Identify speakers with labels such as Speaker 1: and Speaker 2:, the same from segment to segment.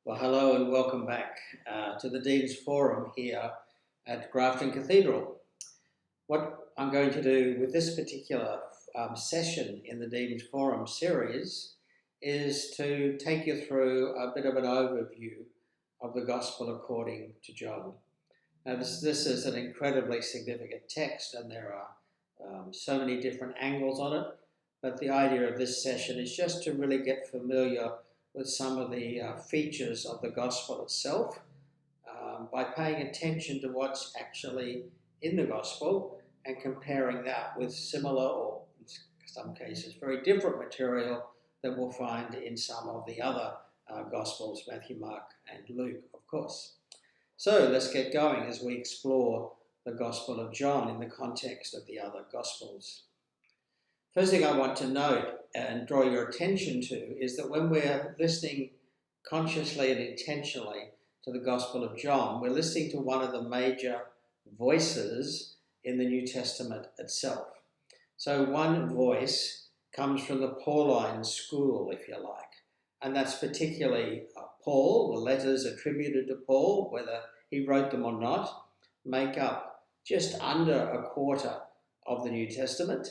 Speaker 1: Well, hello and welcome back to the Dean's Forum here at Grafton Cathedral. What I'm going to do with this particular session in the Dean's Forum series is to take you through a bit of an overview of the Gospel according to John. Now, this is an incredibly significant text, and there are so many different angles on it, but the idea of this session is just to really get familiar with some of the features of the Gospel itself by paying attention to what's actually in the Gospel and comparing that with similar, or in some cases very different material that we'll find in some of the other Gospels, Matthew, Mark and Luke, of course. So let's get going as we explore the Gospel of John in the context of the other Gospels. First thing I want to note and draw your attention to is that when we're listening consciously and intentionally to the Gospel of John, we're listening to one of the major voices in the New Testament itself. So one voice comes from the Pauline school, if you like, and that's particularly Paul. The letters attributed to Paul, whether he wrote them or not, make up just under a quarter of the New Testament.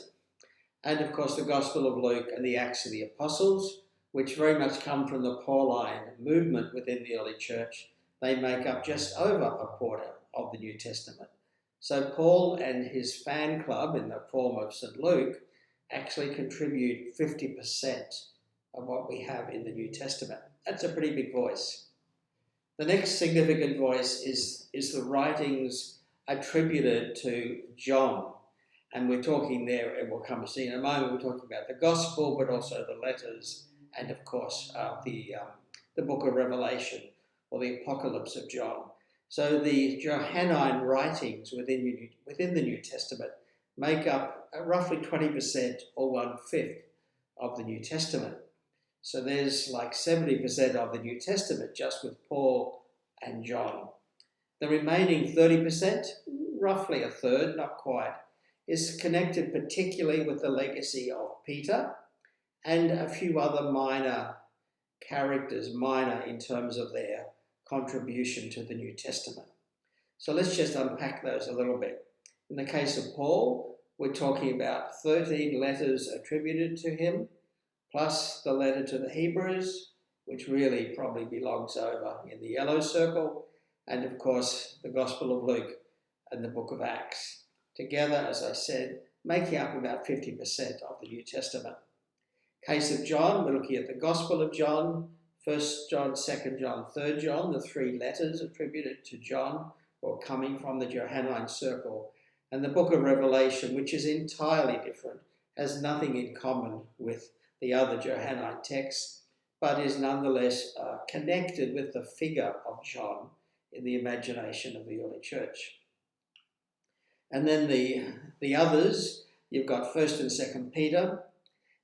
Speaker 1: And of course the Gospel of Luke and the Acts of the Apostles, which very much come from the Pauline movement within the early church, they make up just over a quarter of the New Testament. So Paul and his fan club in the form of St. Luke actually contribute 50% of what we have in the New Testament. That's a pretty big voice. The next significant voice is the writings attributed to John. And we're talking there, and we'll come to see in a moment, we're talking about the Gospel, but also the letters, and of course the book of Revelation, or the Apocalypse of John. So the Johannine writings within the New Testament make up roughly 20% or 1/5 of the New Testament. So there's like 70% of the New Testament just with Paul and John. The remaining 30%, roughly a third, not quite, is connected particularly with the legacy of Peter and a few other minor characters, minor in terms of their contribution to the New Testament. So let's just unpack those a little bit. In the case of Paul, we're talking about 13 letters attributed to him, plus the letter to the Hebrews, which really probably belongs over in the yellow circle, and of course the Gospel of Luke and the book of Acts. Together, as I said, making up about 50% of the New Testament. Case of John, we're looking at the Gospel of John, 1 John, 2 John, 3 John, the three letters attributed to John or coming from the Johannine circle, and the book of Revelation, which is entirely different, has nothing in common with the other Johannine texts, but is nonetheless connected with the figure of John in the imagination of the early church. And then the others, you've got 1 and 2 Peter,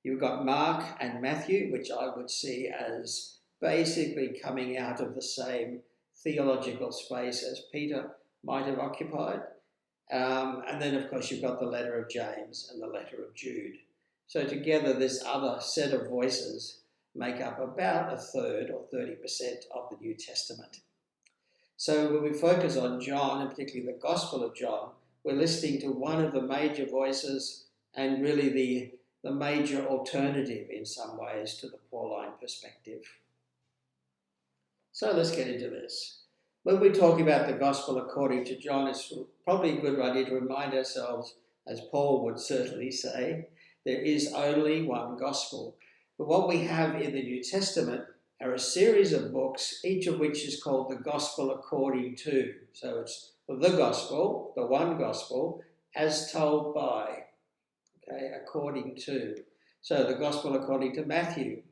Speaker 1: you've got Mark and Matthew, which I would see as basically coming out of the same theological space as Peter might have occupied. And then, of course, you've got the letter of James and the letter of Jude. So together, this other set of voices make up about a third or 30% of the New Testament. So when we focus on John, and particularly the Gospel of John, we're listening to one of the major voices and really the major alternative in some ways to the Pauline perspective. So let's get into this. When we talk about the Gospel according to John, it's probably a good idea to remind ourselves, as Paul would certainly say, there is only one Gospel. But what we have in the New Testament are a series of books, each of which is called the Gospel according to. So it's the Gospel, the one Gospel, as told by, according to. So the Gospel according to Matthew,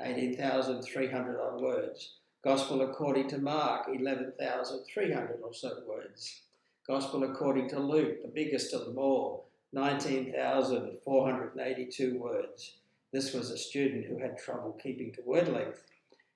Speaker 1: 18,300 odd words. Gospel according to Mark, 11,300 or so words. Gospel according to Luke, the biggest of them all, 19,482 words. This was a student who had trouble keeping to word length.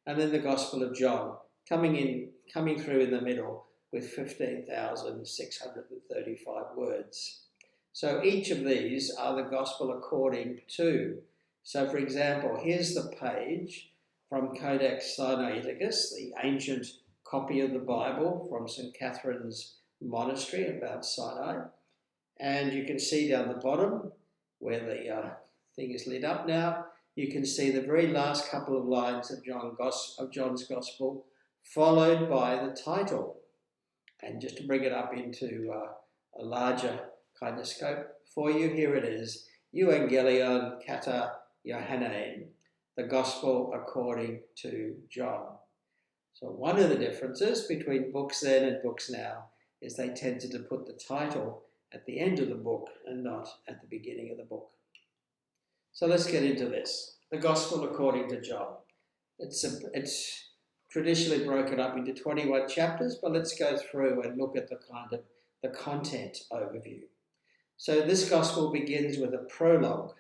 Speaker 1: And then the Gospel of John, coming through in the middle with 15,635 words. So each of these are the Gospel according to. So for example, here's the page from Codex Sinaiticus, the ancient copy of the Bible from St. Catherine's monastery at Mount Sinai. And you can see down the bottom where the thing is lit up now, you can see the very last couple of lines of John's Gospel, followed by the title. And just to bring it up into a larger kind of scope for you, here it is, Evangelion Kata Johannine, the Gospel according to John. So one of the differences between books then and books now is they tended to put the title at the end of the book and not at the beginning of the book. So let's get into this. The Gospel according to John. It's traditionally broken up into 21 chapters, but let's go through and look at the content overview. So this Gospel begins with a prologue,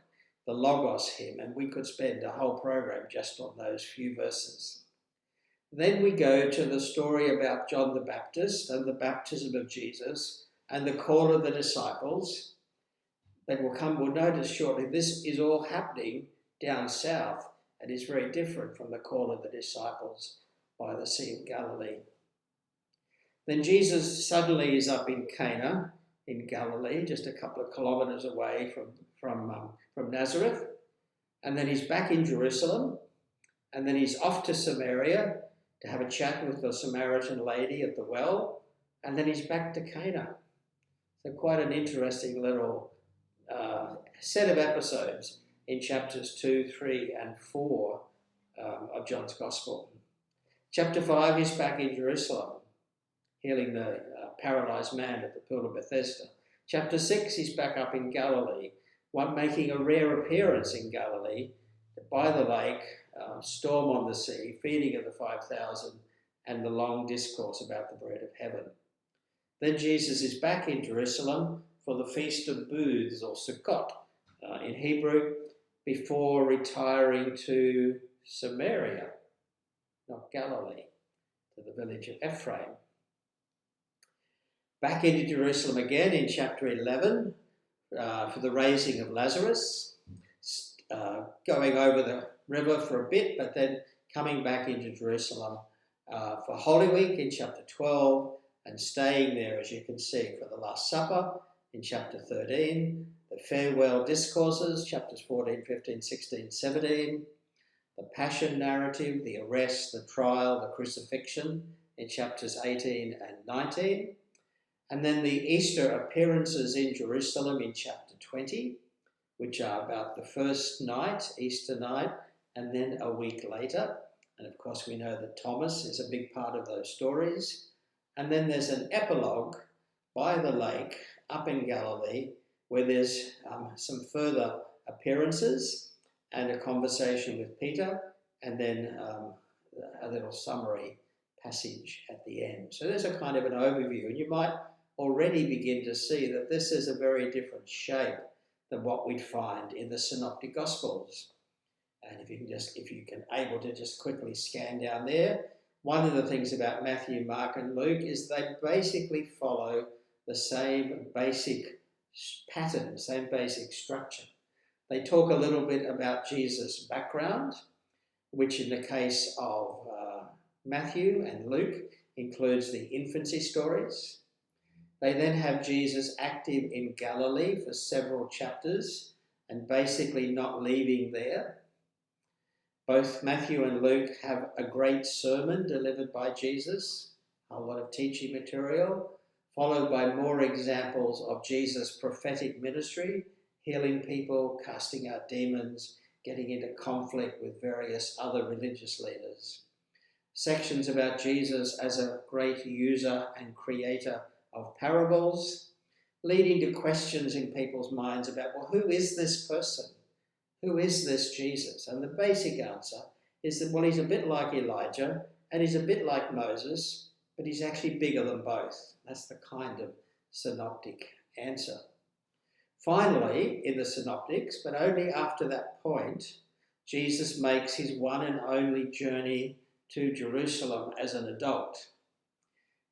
Speaker 1: the Logos hymn, and we could spend a whole program just on those few verses. Then we go to the story about John the Baptist and the baptism of Jesus and the call of the disciples. That we'll notice shortly, this is all happening down south and is very different from the call of the disciples by the Sea of Galilee. Then Jesus suddenly is up in Cana in Galilee, just a couple of kilometres away from Nazareth. And then he's back in Jerusalem. And then he's off to Samaria to have a chat with the Samaritan lady at the well. And then he's back to Cana. So quite an interesting little set of episodes in chapters 2, 3 and 4 of John's Gospel. Chapter 5, he's back in Jerusalem, healing the paralysed man at the pool of Bethesda. Chapter 6, he's back up in Galilee, making a rare appearance in Galilee, by the lake, storm on the sea, feeding of the 5,000, and the long discourse about the bread of heaven. Then Jesus is back in Jerusalem for the Feast of Booths, or Sukkot in Hebrew, before retiring to Samaria, not Galilee, to the village of Ephraim. Back into Jerusalem again in chapter 11 for the raising of Lazarus, going over the river for a bit, but then coming back into Jerusalem for Holy Week in chapter 12 and staying there, as you can see, for the Last Supper in chapter 13, the farewell discourses, chapters 14, 15, 16, 17, the passion narrative, the arrest, the trial, the crucifixion in chapters 18 and 19, and then the Easter appearances in Jerusalem in chapter 20, which are about the first night, Easter night, and then a week later. And of course we know that Thomas is a big part of those stories. And then there's an epilogue by the lake up in Galilee where there's some further appearances and a conversation with Peter, and then a little summary passage at the end. So there's a kind of an overview, and you might already begin to see that this is a very different shape than what we'd find in the Synoptic Gospels. And if you can able to just quickly scan down there, one of the things about Matthew, Mark and Luke is they basically follow the same basic pattern, same basic structure. They talk a little bit about Jesus' background, which in the case of Matthew and Luke includes the infancy stories. They then have Jesus active in Galilee for several chapters and basically not leaving there. Both Matthew and Luke have a great sermon delivered by Jesus, a lot of teaching material, followed by more examples of Jesus' prophetic ministry, healing people, casting out demons, getting into conflict with various other religious leaders. Sections about Jesus as a great user and creator of parables, leading to questions in people's minds about, well, who is this person? Who is this Jesus? And the basic answer is that, well, he's a bit like Elijah and he's a bit like Moses, but he's actually bigger than both. That's the kind of synoptic answer. Finally, in the Synoptics, but only after that point, Jesus makes his one and only journey to Jerusalem as an adult.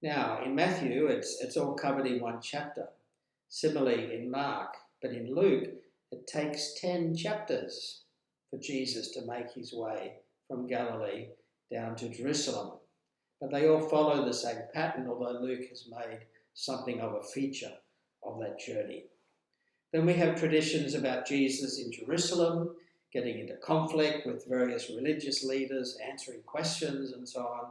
Speaker 1: Now, in Matthew, it's all covered in one chapter. Similarly in Mark, but in Luke, it takes 10 chapters for Jesus to make his way from Galilee down to Jerusalem. But they all follow the same pattern, although Luke has made something of a feature of that journey. Then we have traditions about Jesus in Jerusalem, getting into conflict with various religious leaders, answering questions and so on.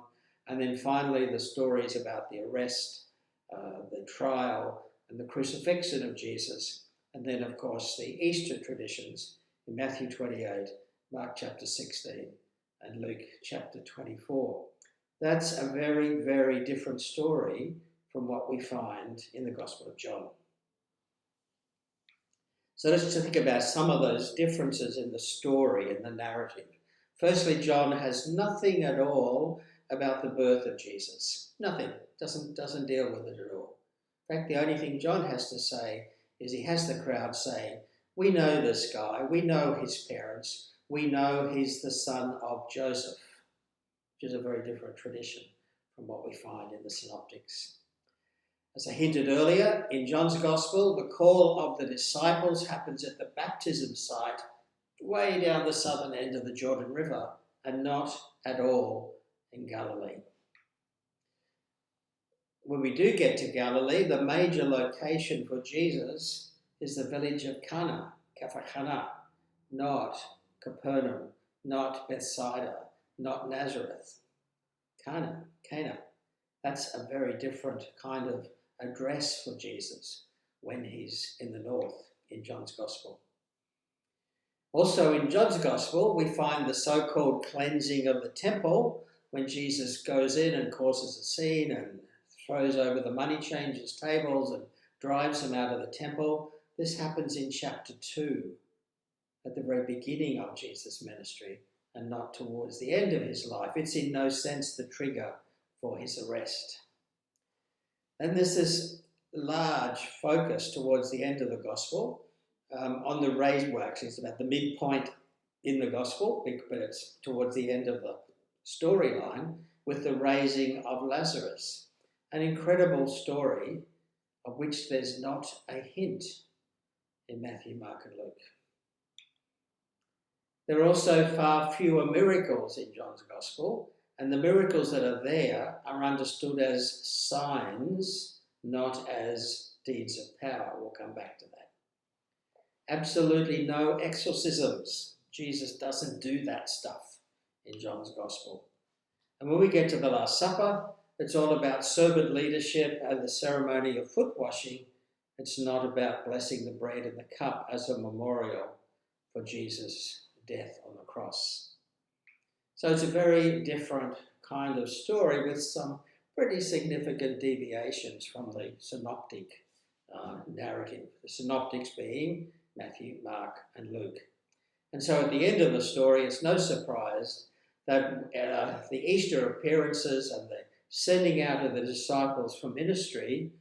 Speaker 1: And then finally the stories about the arrest, the trial and the crucifixion of Jesus. And then of course the Easter traditions in Matthew 28, Mark chapter 16 and Luke chapter 24. That's a very, very different story from what we find in the Gospel of John. So let's just think about some of those differences in the story and the narrative. Firstly, John has nothing at all about the birth of Jesus. Nothing. Doesn't deal with it at all. In fact, the only thing John has to say is he has the crowd saying, we know this guy, we know his parents, we know he's the son of Joseph, which is a very different tradition from what we find in the Synoptics. As I hinted earlier, in John's Gospel, the call of the disciples happens at the baptism site way down the southern end of the Jordan River and not at all in Galilee. When we do get to Galilee, the major location for Jesus is the village of Cana, not Capernaum, not Bethsaida, not Nazareth. Cana. That's a very different kind of address for Jesus when he's in the north in John's Gospel. Also in John's Gospel, we find the so-called cleansing of the temple when Jesus goes in and causes a scene and throws over the money changers' tables and drives them out of the temple. This happens in chapter 2, at the very beginning of Jesus' ministry and not towards the end of his life. It's in no sense the trigger for his arrest. And there's this large focus towards the end of the Gospel on the raised, well, actually it's about the midpoint in the Gospel, but it's towards the end of the storyline with the raising of Lazarus. An incredible story of which there's not a hint in Matthew, Mark and Luke. There are also far fewer miracles in John's Gospel, and the miracles that are there are understood as signs, not as deeds of power. We'll come back to that. Absolutely no exorcisms. Jesus doesn't do that stuff in John's Gospel. And when we get to the Last Supper, it's all about servant leadership and the ceremony of foot washing. It's not about blessing the bread and the cup as a memorial for Jesus' death on the cross. So it's a very different kind of story with some pretty significant deviations from the synoptic narrative. The synoptics being Matthew, Mark and Luke. And so at the end of the story, it's no surprise that the Easter appearances and the sending out of the disciples for ministry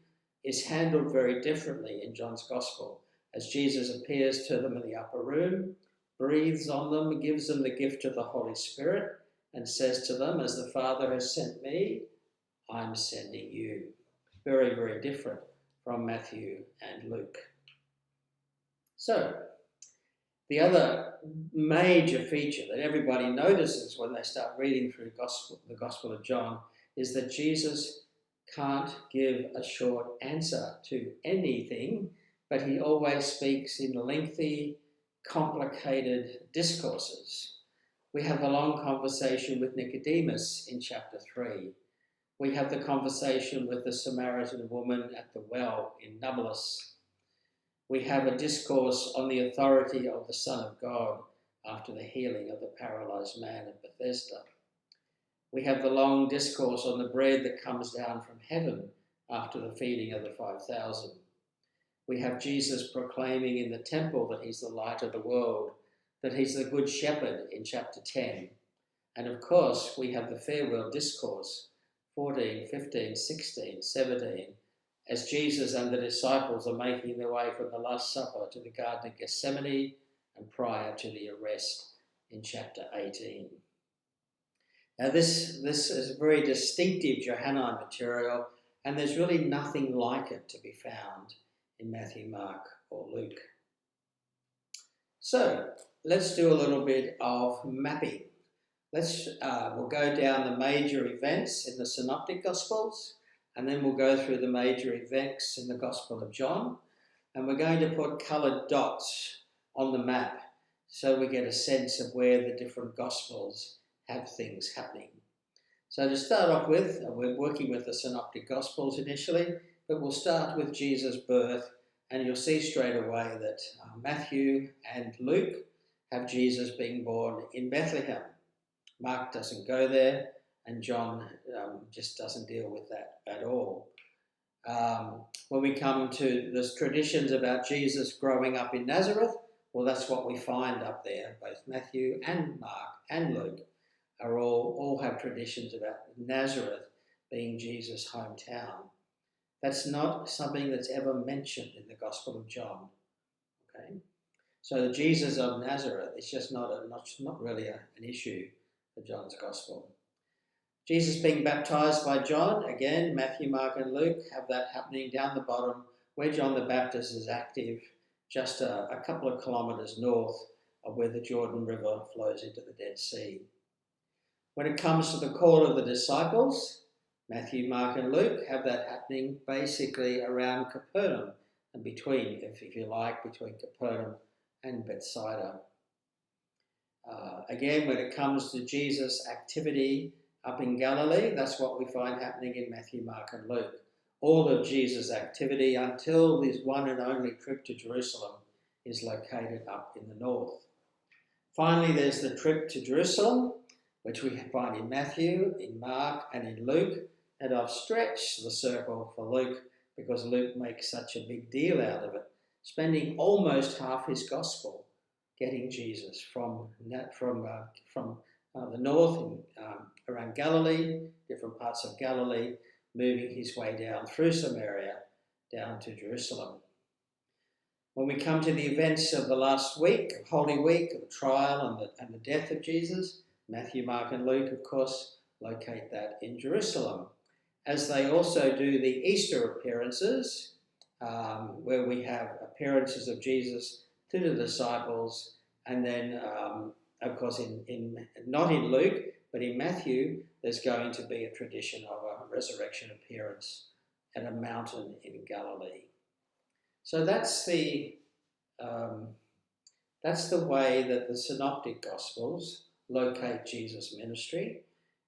Speaker 1: is handled very differently in John's Gospel, as Jesus appears to them in the upper room, breathes on them, gives them the gift of the Holy Spirit, and says to them, as the Father has sent me, I'm sending you. Very, very different from Matthew and Luke. So, the other major feature that everybody notices when they start reading through the Gospel of John is that Jesus can't give a short answer to anything, but he always speaks in lengthy, complicated discourses. We have the long conversation with Nicodemus in chapter 3. We have the conversation with the Samaritan woman at the well in Nablus. We have a discourse on the authority of the Son of God after the healing of the paralyzed man at Bethesda. We have the long discourse on the bread that comes down from heaven after the feeding of the 5,000. We have Jesus proclaiming in the temple that he's the light of the world, that he's the good shepherd in chapter 10. And of course, we have the farewell discourse, 14, 15, 16, 17, as Jesus and the disciples are making their way from the Last Supper to the Garden of Gethsemane and prior to the arrest in chapter 18. Now this is very distinctive Johannine material, and there's really nothing like it to be found in Matthew, Mark or Luke. So let's do a little bit of mapping. we'll go down the major events in the Synoptic Gospels, and then we'll go through the major events in the Gospel of John, and we're going to put coloured dots on the map so we get a sense of where the different Gospels have things happening. So to start off with, we're working with the Synoptic Gospels initially, but we'll start with Jesus' birth, and you'll see straight away that Matthew and Luke have Jesus being born in Bethlehem. Mark doesn't go there, and John just doesn't deal with that at all. When we come to the traditions about Jesus growing up in Nazareth, well, that's what we find up there. Both Matthew and Mark and Luke are all have traditions about Nazareth being Jesus' hometown. That's not something that's ever mentioned in the Gospel of John. Okay, so the Jesus of Nazareth is just not really an issue for John's Gospel. Jesus being baptized by John, again, Matthew, Mark and Luke have that happening down the bottom where John the Baptist is active, just a couple of kilometres north of where the Jordan River flows into the Dead Sea. When it comes to the call of the disciples, Matthew, Mark and Luke have that happening basically around Capernaum and between, if you like, between Capernaum and Bethsaida. Again, when it comes to Jesus' activity up in Galilee, that's what we find happening in Matthew, Mark and Luke. All of Jesus' activity until his one and only trip to Jerusalem is located up in the north. Finally, there's the trip to Jerusalem, which we find in Matthew, in Mark and in Luke. And I've stretched the circle for Luke because Luke makes such a big deal out of it, spending almost half his gospel getting Jesus from the north around Galilee, different parts of Galilee, moving his way down through Samaria, down to Jerusalem. When we come to the events of the last week, Holy Week, the trial and the death of Jesus, Matthew, Mark and Luke, of course, locate that in Jerusalem, as they also do the Easter appearances, where we have appearances of Jesus to the disciples, and then, of course, not in Luke, but in Matthew, there's going to be a tradition of a resurrection appearance at a mountain in Galilee. So that's the way that the Synoptic Gospels locate Jesus' ministry.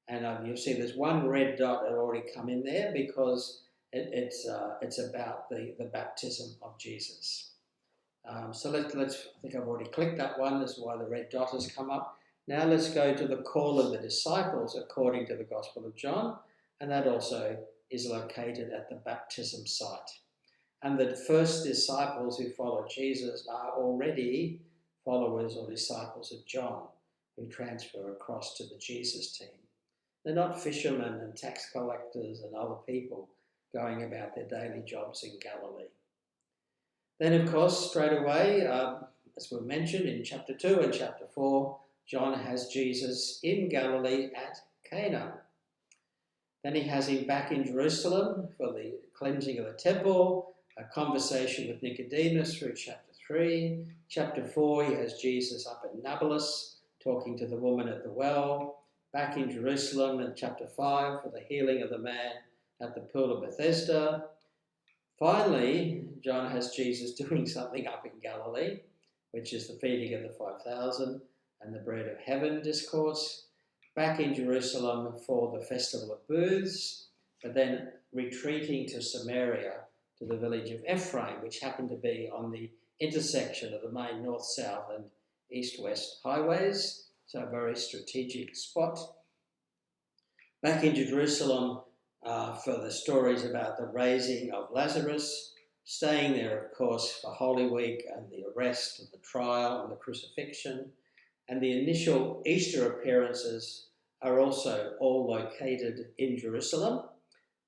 Speaker 1: And you'll see there's one red dot that already come in there because it's about the baptism of Jesus. So let's. I think I've already clicked that one. That's why the red dot has come up. Now let's go to the call of the disciples according to the Gospel of John, and that also is located at the baptism site. And the first disciples who follow Jesus are already followers or disciples of John, who transfer across to the Jesus team. They're not fishermen and tax collectors and other people going about their daily jobs in Galilee. Then, of course, straight away, as we mentioned in chapter 2 and chapter 4, John has Jesus in Galilee at Cana. Then he has him back in Jerusalem for the cleansing of the temple, a conversation with Nicodemus through chapter 3. Chapter 4, he has Jesus up at Nablus, talking to the woman at the well. Back in Jerusalem in chapter 5 for the healing of the man at the pool of Bethesda. Finally, John has Jesus doing something up in Galilee, which is the feeding of the 5,000 and the bread of heaven discourse. Back in Jerusalem for the festival of booths, but then retreating to Samaria, to the village of Ephraim, which happened to be on the intersection of the main north-south and east-west highways, so a very strategic spot. Back in Jerusalem for the stories about the raising of Lazarus, staying there, of course, for Holy Week and the arrest and the trial and the crucifixion. And the initial Easter appearances are also all located in Jerusalem.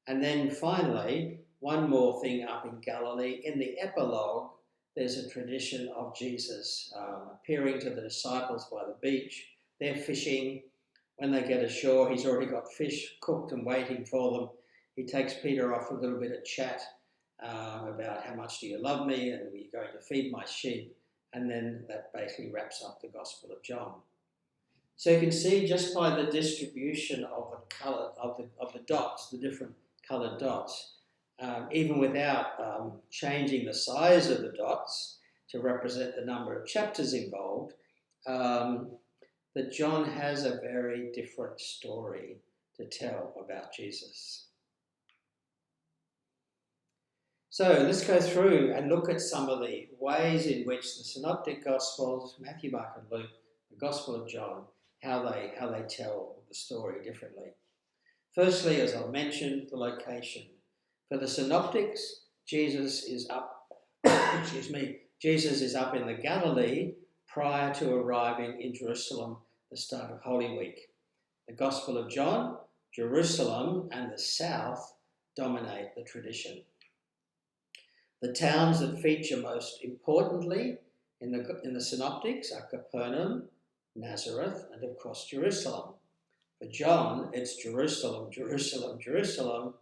Speaker 1: And then finally, one more thing up in Galilee. In the epilogue, there's a tradition of Jesus appearing to the disciples by the beach. They're fishing. When they get ashore, he's already got fish cooked and waiting for them. He takes Peter off for a little bit of chat about how much do you love me and are you going to feed my sheep? And then that basically wraps up the Gospel of John. So you can see just by the distribution of the colour of the dots, the different coloured dots, even without changing the size of the dots to represent the number of chapters involved, that John has a very different story to tell about Jesus. So let's go through and look at some of the ways in which the Synoptic Gospels, Matthew, Mark and Luke, the Gospel of John, how they tell the story differently. Firstly, as I mentioned, the location. For the Synoptics, Jesus is up Jesus is up in the Galilee prior to arriving in Jerusalem the start of Holy Week. The Gospel of John, Jerusalem and the south dominate the tradition. The towns that feature most importantly in the Synoptics are Capernaum, Nazareth, and of course Jerusalem. For John, it's Jerusalem, Jerusalem, Jerusalem,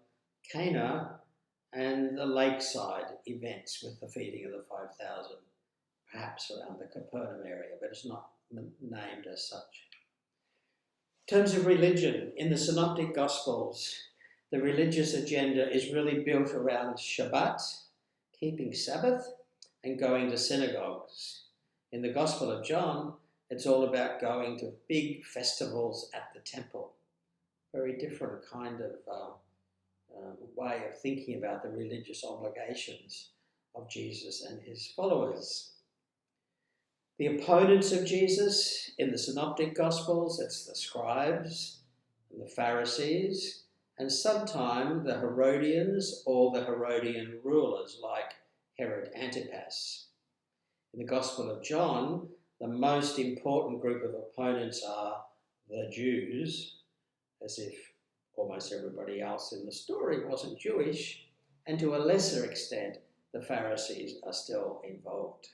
Speaker 1: Cana, and the lakeside events with the feeding of the 5,000, perhaps around the Capernaum area, but it's not named as such. In terms of religion, in the Synoptic Gospels, the religious agenda is really built around Shabbat, keeping Sabbath, and going to synagogues. In the Gospel of John, it's all about going to big festivals at the temple. Very different kind of way of thinking about the religious obligations of Jesus and his followers. The opponents of Jesus in the Synoptic Gospels, it's the scribes and the Pharisees, and sometimes the Herodians or the Herodian rulers like Herod Antipas. In the Gospel of John, the most important group of opponents are the Jews, as if almost everybody else in the story wasn't Jewish, and to a lesser extent, the Pharisees are still involved.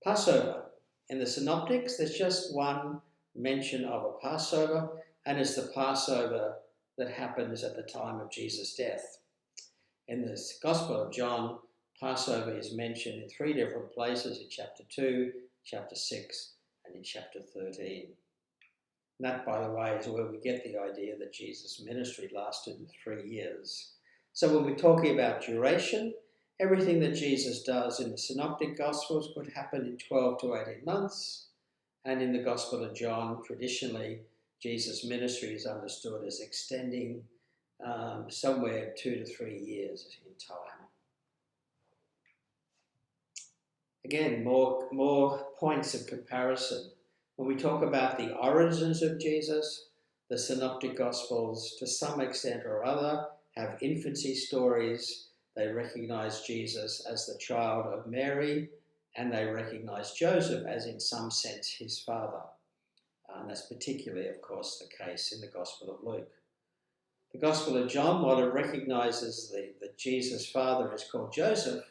Speaker 1: Passover. In the Synoptics, there's just one mention of a Passover, and it's the Passover that happens at the time of Jesus' death. In the Gospel of John, Passover is mentioned in 3 different places, in chapter 2, chapter 6, and in chapter 13. And that, by the way, is where we get the idea that Jesus' ministry lasted 3 years. So when we're talking about duration, everything that Jesus does in the Synoptic Gospels could happen in 12 to 18 months, and in the Gospel of John, traditionally, Jesus' ministry is understood as extending somewhere 2 to 3 years in time. Again, more points of comparison. When we talk about the origins of Jesus, the Synoptic Gospels, to some extent or other, have infancy stories. They recognize Jesus as the child of Mary, and they recognize Joseph as, in some sense, his father. And that's particularly, of course, the case in the Gospel of Luke. The Gospel of John, while it recognises that Jesus' father is called Joseph,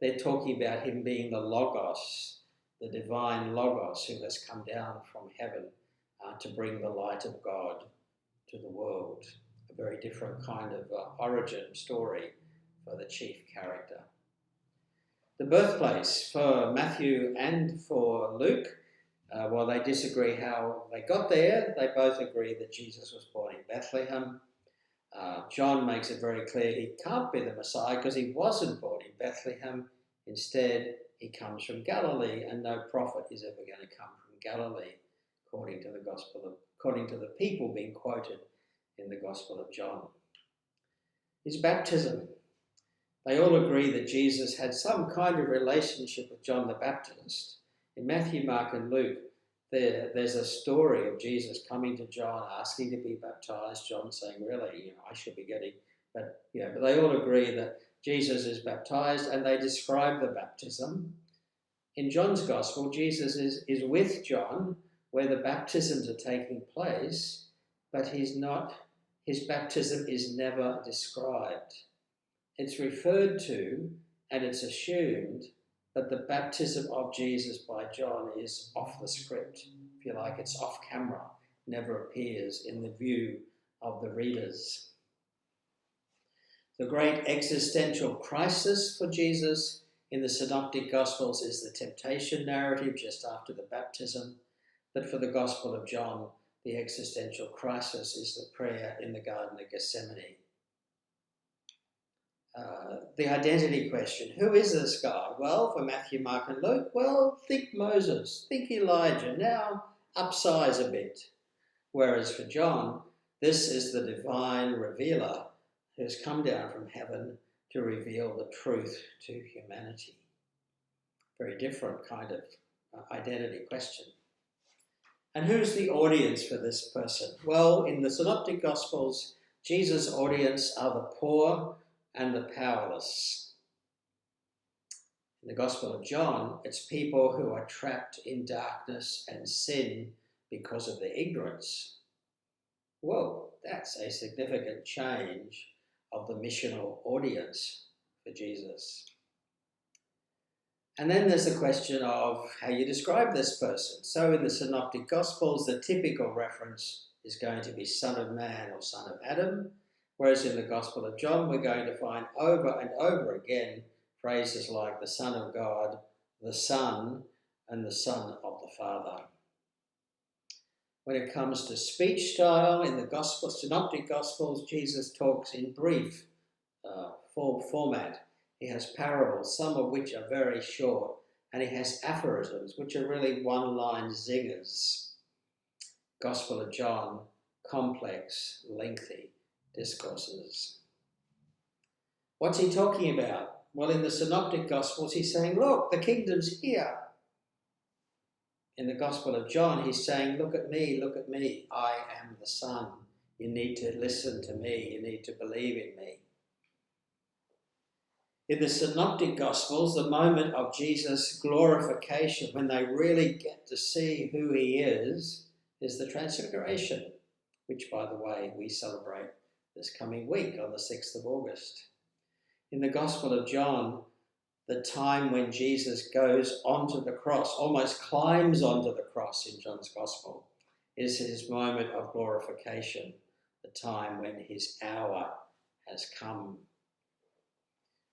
Speaker 1: they're talking about him being the Logos, the divine Logos who has come down from heaven to bring the light of God to the world. A very different kind of origin story for the chief character. The birthplace for Matthew and for Luke, while they disagree how they got there, they both agree that Jesus was born in Bethlehem. John makes it very clear he can't be the Messiah because he wasn't born in Bethlehem. Instead, he comes from Galilee, and no prophet is ever going to come from Galilee, according to the people being quoted in the Gospel of John. His baptism. They all agree that Jesus had some kind of relationship with John the Baptist. In Matthew, Mark and Luke, there's a story of Jesus coming to John, asking to be baptized, John saying, really, I should be getting, but they all agree that Jesus is baptized, and they describe the baptism. In John's Gospel, Jesus is with John where the baptisms are taking place, but his baptism is never described. It's referred to and it's assumed that the baptism of Jesus by John is off the script. If you like, it's off camera, never appears in the view of the readers. The great existential crisis for Jesus in the Synoptic Gospels is the temptation narrative just after the baptism. But for the Gospel of John, the existential crisis is the prayer in the Garden of Gethsemane. The identity question, who is this guy? Well, for Matthew, Mark and Luke, well, think Moses, think Elijah, now upsize a bit. Whereas for John, this is the divine revealer who has come down from heaven to reveal the truth to humanity. Very different kind of identity question. And who's the audience for this person? Well, in the Synoptic Gospels, Jesus' audience are the poor and the powerless. In the Gospel of John, it's people who are trapped in darkness and sin because of their ignorance. Whoa, that's a significant change of the missional audience for Jesus. And then there's the question of how you describe this person. So in the Synoptic Gospels, the typical reference is going to be Son of Man or Son of Adam, whereas in the Gospel of John, we're going to find over and over again phrases like the Son of God, the Son, and the Son of the Father. When it comes to speech style, in the Synoptic Gospels, Jesus talks in brief format. He has parables, some of which are very short, and he has aphorisms, which are really one-line zingers. Gospel of John, complex, lengthy discourses. What's he talking about? Well, in the Synoptic Gospels, he's saying, look, the kingdom's here. In the Gospel of John, he's saying, look at me, I am the Son. You need to listen to me, you need to believe in me. In the Synoptic Gospels, the moment of Jesus' glorification, when they really get to see who he is the Transfiguration, which, by the way, we celebrate this coming week on the 6th of August. In the Gospel of John, the time when Jesus goes onto the cross, almost climbs onto the cross in John's Gospel, is his moment of glorification, the time when his hour has come.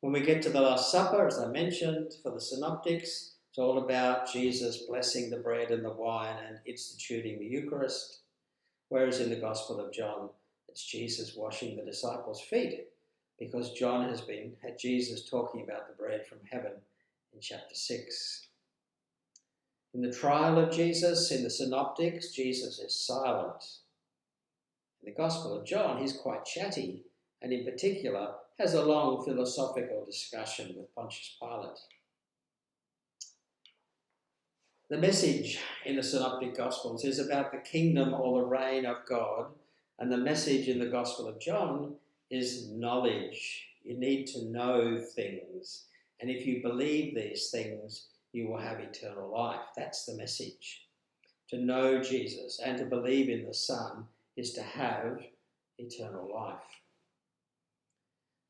Speaker 1: When we get to the Last Supper, as I mentioned, for the Synoptics, it's all about Jesus blessing the bread and the wine and instituting the Eucharist, whereas in the Gospel of John, it's Jesus washing the disciples' feet, because John had Jesus talking about the bread from heaven in chapter 6. In the trial of Jesus, in the Synoptics, Jesus is silent. In the Gospel of John, he's quite chatty, and in particular, has a long philosophical discussion with Pontius Pilate. The message in the Synoptic Gospels is about the kingdom or the reign of God, and the message in the Gospel of John is knowledge. You need to know things, and if you believe these things, you will have eternal life. That's the message. To know Jesus and to believe in the Son is to have eternal life.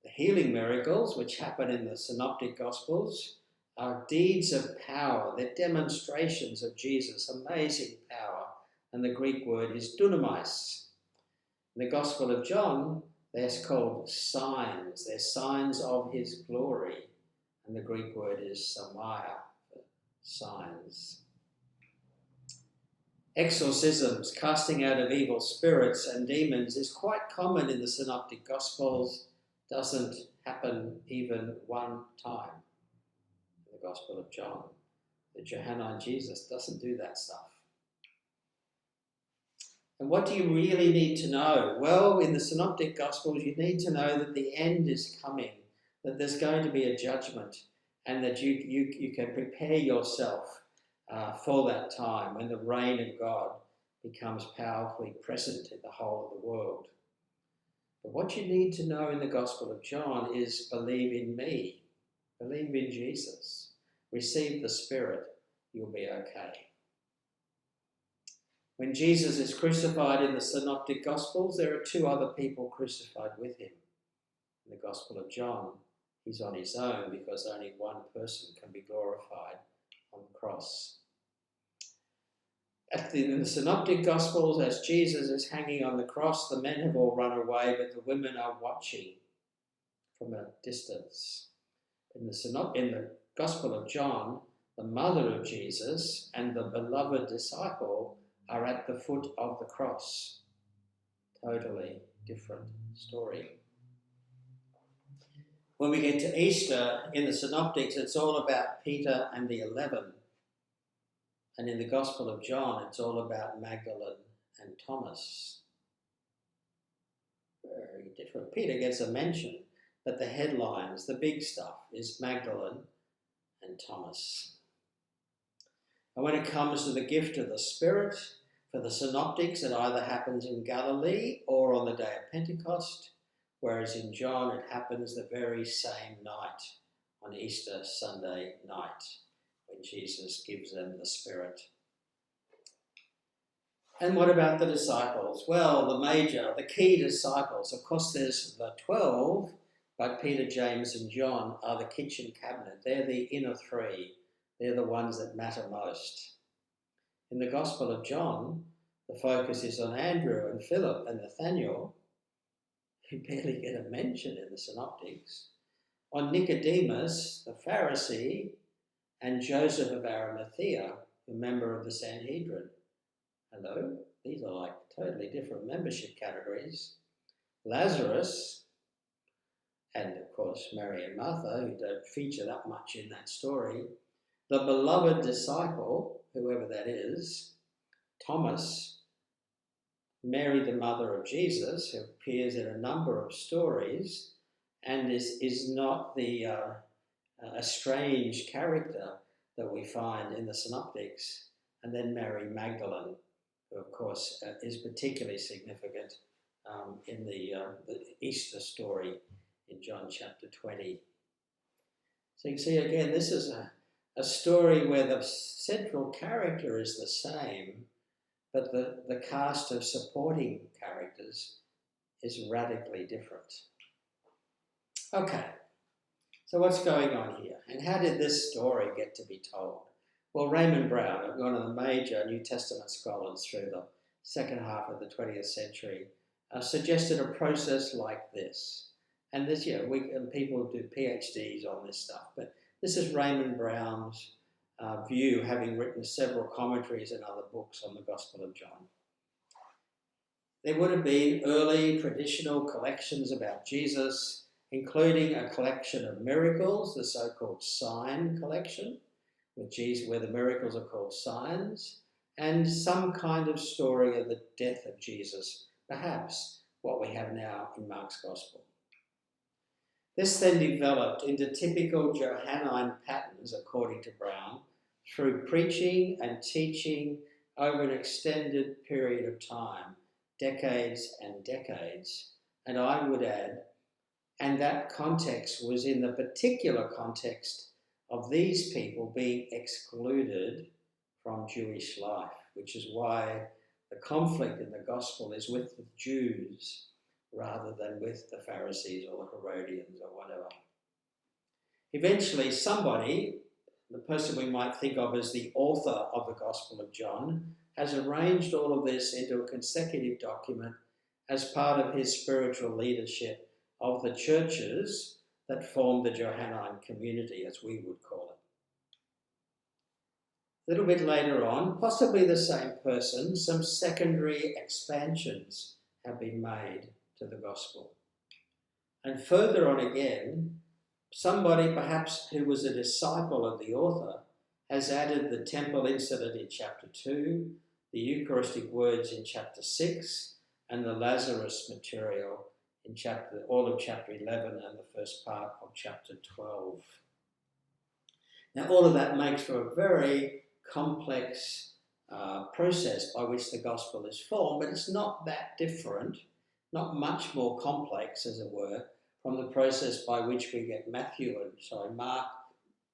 Speaker 1: The healing miracles, which happen in the Synoptic Gospels, are deeds of power. They're demonstrations of Jesus' amazing power, and the Greek word is dunamis. In the Gospel of John, they're called signs. They're signs of his glory, and the Greek word is somaia, signs. Exorcisms, casting out of evil spirits and demons, is quite common in the Synoptic Gospels. Doesn't happen even one time in the Gospel of John. The Johannine Jesus doesn't do that stuff. And what do you really need to know? Well, in the Synoptic Gospels, you need to know that the end is coming, that there's going to be a judgment, and that you can prepare yourself for that time when the reign of God becomes powerfully present in the whole of the world. But what you need to know in the Gospel of John is believe in me, believe in Jesus, receive the Spirit, you'll be okay. When Jesus is crucified in the Synoptic Gospels, there are two other people crucified with him. In the Gospel of John, he's on his own because only one person can be glorified on the cross. In the Synoptic Gospels, as Jesus is hanging on the cross, the men have all run away, but the women are watching from a distance. In the Gospel of John, the mother of Jesus and the beloved disciple are at the foot of the cross. Totally different story. When we get to Easter in the Synoptics, it's all about Peter and the 11. And in the Gospel of John, it's all about Magdalene and Thomas. Very different. Peter gets a mention, but the headlines, the big stuff, is Magdalene and Thomas. And when it comes to the gift of the Spirit, for the Synoptics, it either happens in Galilee or on the day of Pentecost, whereas in John it happens the very same night, on Easter Sunday night, when Jesus gives them the Spirit. And what about the disciples? Well, the key disciples, of course there's the 12, but Peter, James and John are the kitchen cabinet. They're the inner three. They're the ones that matter most. In the Gospel of John, the focus is on Andrew and Philip and Nathaniel, who barely get a mention in the Synoptics, on Nicodemus, the Pharisee, and Joseph of Arimathea, a member of the Sanhedrin. Hello? These are like totally different membership categories. Lazarus, and of course Mary and Martha, who don't feature that much in that story. The beloved disciple, whoever that is, Thomas, Mary, the mother of Jesus, who appears in a number of stories and is not the a strange character that we find in the Synoptics, and then Mary Magdalene, who of course is particularly significant in the Easter story in John chapter 20. So you can see again, this is a story where the central character is the same, but the cast of supporting characters is radically different. Okay, so what's going on here? And how did this story get to be told? Well, Raymond Brown, one of the major New Testament scholars through the second half of the 20th century, suggested a process like this. And this, people do PhDs on this stuff, but this is Raymond Brown's view, having written several commentaries and other books on the Gospel of John. There would have been early traditional collections about Jesus, including a collection of miracles, the so-called sign collection, with Jesus, where the miracles are called signs, and some kind of story of the death of Jesus, perhaps what we have now in Mark's Gospel. This then developed into typical Johannine patterns, according to Brown, through preaching and teaching over an extended period of time, decades and decades. And I would add, and that context was in the particular context of these people being excluded from Jewish life, which is why the conflict in the gospel is with the Jews rather than with the Pharisees or the Herodians or whatever. Eventually somebody, the person we might think of as the author of the Gospel of John, has arranged all of this into a consecutive document as part of his spiritual leadership of the churches that formed the Johannine community, as we would call it. A little bit later on, possibly the same person, some secondary expansions have been made to the Gospel. And further on again, somebody perhaps who was a disciple of the author has added the temple incident in chapter 2, the Eucharistic words in chapter 6, and the Lazarus material in all of chapter 11 and the first part of chapter 12. Now all of that makes for a very complex process by which the gospel is formed, but it's not that different, not much more complex, as it were, from the process by which we get Mark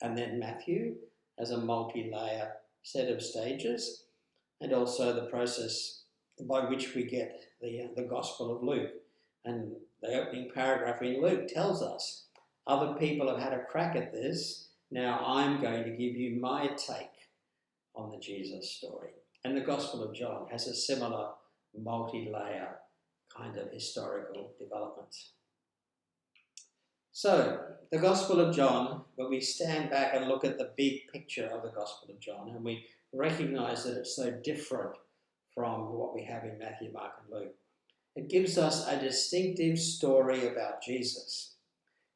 Speaker 1: and then Matthew as a multi-layer set of stages, and also the process by which we get the Gospel of Luke. And the opening paragraph in Luke tells us, other people have had a crack at this, now I'm going to give you my take on the Jesus story. And the Gospel of John has a similar multi-layer kind of historical development. So, the Gospel of John, when we stand back and look at the big picture of the Gospel of John, and we recognise that it's so different from what we have in Matthew, Mark and Luke. It gives us a distinctive story about Jesus.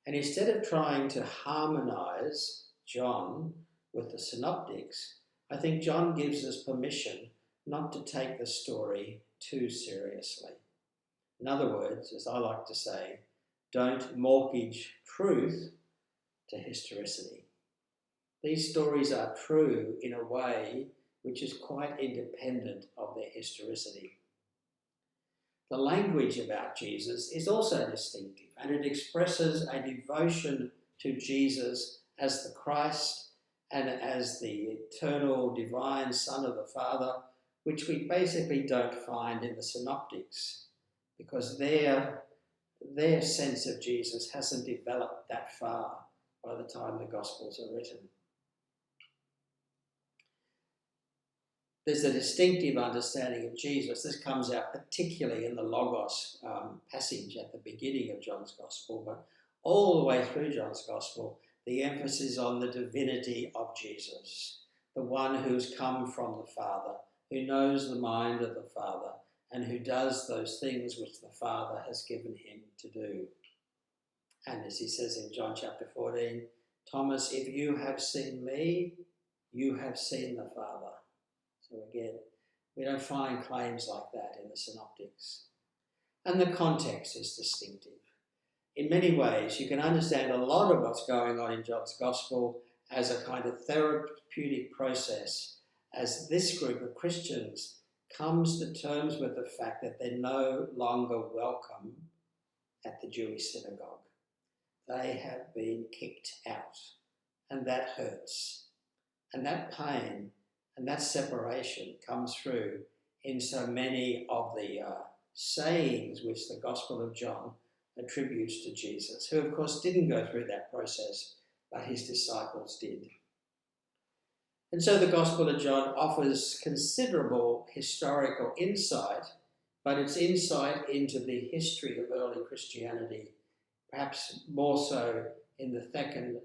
Speaker 1: And instead of trying to harmonise John with the Synoptics, I think John gives us permission not to take the story too seriously. In other words, as I like to say, don't mortgage truth to historicity. These stories are true in a way which is quite independent of their historicity. The language about Jesus is also distinctive, and it expresses a devotion to Jesus as the Christ and as the eternal divine Son of the Father, which we basically don't find in the Synoptics, because their sense of Jesus hasn't developed that far by the time the Gospels are written. There's a distinctive understanding of Jesus. This comes out particularly in the Logos passage at the beginning of John's Gospel, but all the way through John's Gospel, the emphasis on the divinity of Jesus, the one who's come from the Father, who knows the mind of the Father, and who does those things which the Father has given him to do. And as he says in John chapter 14, Thomas, if you have seen me, you have seen the Father. So again, we don't find claims like that in the Synoptics. And the context is distinctive. In many ways, you can understand a lot of what's going on in John's Gospel as a kind of therapeutic process, as this group of Christians comes to terms with the fact that they're no longer welcome at the Jewish synagogue. They have been kicked out, and that hurts. And that pain and that separation comes through in so many of the sayings which the Gospel of John attributes to Jesus, who of course didn't go through that process, but his disciples did. And so the Gospel of John offers considerable historical insight, but it's insight into the history of early Christianity, perhaps more so in the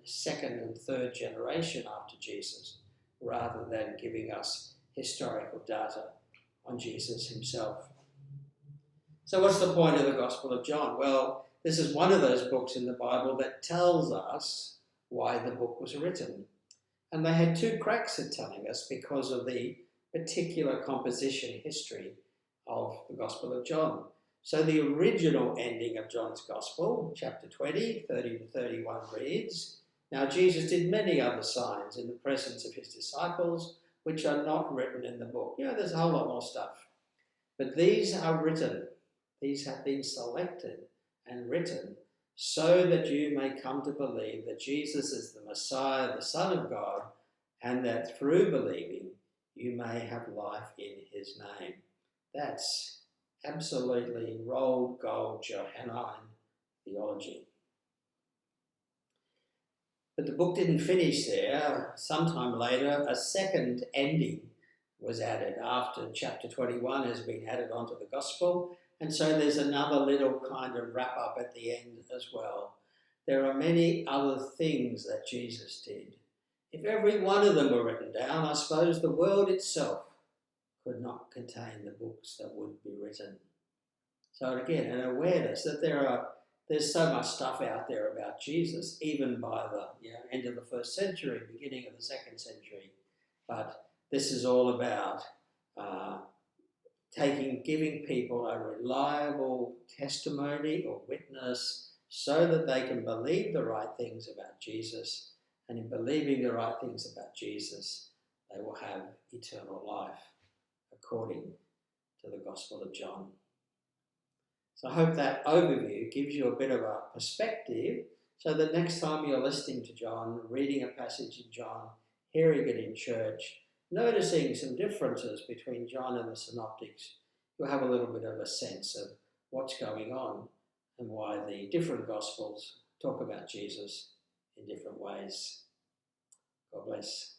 Speaker 1: second and third generation after Jesus, rather than giving us historical data on Jesus himself. So what's the point of the Gospel of John? Well, this is one of those books in the Bible that tells us why the book was written. And they had two cracks at telling us because of the particular composition history of the Gospel of John. So the original ending of John's Gospel, chapter 20, 30 to 31 reads, "Now Jesus did many other signs in the presence of his disciples, which are not written in the book." You know, there's a whole lot more stuff. But these are written. These have been selected and written so that you may come to believe that Jesus is the Messiah, the Son of God, and that through believing you may have life in his name. That's absolutely rolled gold Johannine theology. But the book didn't finish there. Sometime later, a second ending was added after chapter 21 has been added onto the Gospel. And so there's another little kind of wrap up at the end as well. There are many other things that Jesus did. If every one of them were written down, I suppose the world itself could not contain the books that would be written. So again, an awareness that there's so much stuff out there about Jesus, even by the end of the first century, beginning of the second century. But this is all about giving people a reliable testimony or witness so that they can believe the right things about Jesus. And in believing the right things about Jesus, they will have eternal life according to the Gospel of John. So I hope that overview gives you a bit of a perspective so that next time you're listening to John, reading a passage in John, hearing it in church, noticing some differences between John and the Synoptics, you'll have a little bit of a sense of what's going on and why the different Gospels talk about Jesus in different ways. God bless.